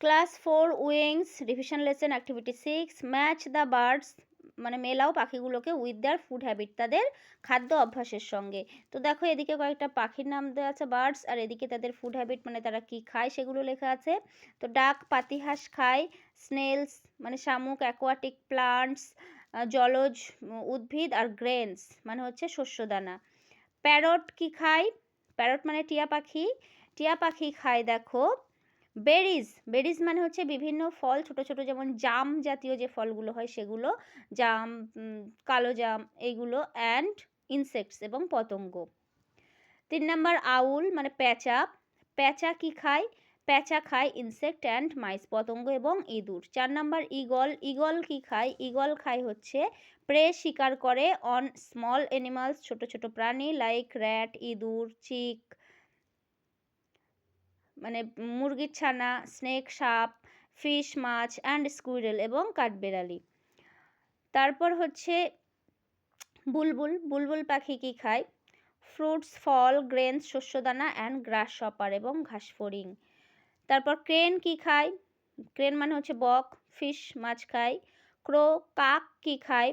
Class 4 wings revision lesson activity 6 match the birds, মানে মেলাও পাখিগুলোকে উইথ দেয়ার ফুড হ্যাবিট, তাদের খাদ্য অভ্যাসের সঙ্গে। তো দেখো এদিকে কয়েকটা পাখির নাম দেওয়া আছে বার্ডস, আর এদিকে তাদের ফুড হ্যাবিট মানে তারা কি খায় সেগুলো লেখা আছে। তো ডাক পাতিহাঁস খায়, স্নেলস মানে শামুক, অ্যাকোয়াটিক প্লান্টস জলজ উদ্ভিদ, আর গ্রেনস মানে হচ্ছে শস্যদানা। প্যারট কি খায়? প্যারট মানে টিয়া পাখি। টিয়া পাখি খায় দেখো বেরিজ। বেরিজ মানে হচ্ছে বিভিন্ন ফল, ছোট ছোট যেমন জাম জাতীয় যে ফলগুলো হয় সেগুলো, জাম, কালো জাম এইগুলো, অ্যান্ড ইনসেক্টস এবং পতঙ্গ। 3 নাম্বার আউল মানে প্যাঁচা। প্যাঁচা কি খায়? প্যাঁচা খায় ইনসেক্ট অ্যান্ড মাইস, পতঙ্গ এবং ইঁদুর। 4 নাম্বার ঈগল। ঈগল কি খায়? ঈগল খায় হচ্ছে প্রে শিকার করে অন স্মল অ্যানিমালস, ছোট ছোট প্রাণী, লাইক র্যাট, ইঁদুর, চিক মানে মুরগির ছানা, স্নেক সাপ, ফিশ মাছ, অ্যান্ড স্কুইরেল এবং কাঠবেড়ালি। তারপর হচ্ছে বুলবুল। বুলবুল পাখি কি খায়? ফ্রুটস, ফল, গ্রেনস, শস্যদানা, অ্যান্ড গ্রাস শপার এবং ঘাসফড়িং। তারপর ক্রেন কি খায়? ক্রেন মানে হচ্ছে বক। ফিশ মাছ খায়। ক্রো। কাক কি খায়?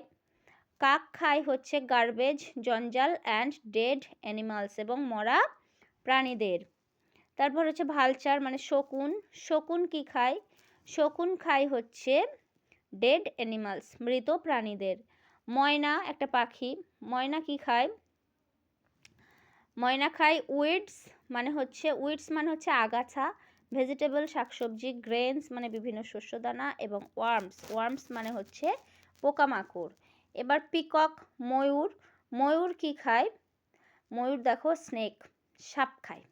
কাক খায় হচ্ছে গার্বেজ, জঞ্জাল, অ্যান্ড ডেড অ্যানিমালস এবং মরা প্রাণীদের। তারপর হচ্ছে ভালচার মানে শকুন। শকুন কি খায়? শকুন খায় হচ্ছে ডেড অ্যানিমালস, মৃত প্রাণীদের। ময়না একটা পাখি। ময়না কি খায়? ময়না খায় উইডস মানে হচ্ছে আগাছা, ভেজিটেবল শাকসবজি, গ্রেনস মানে বিভিন্ন শস্যদানা, এবং ওয়ার্মস। ওয়ার্মস মানে হচ্ছে পোকামাকড়। এবার পিকক ময়ূর। ময়ূর কি খায়? ময়ূর দেখো স্নেক, সাপ খায়।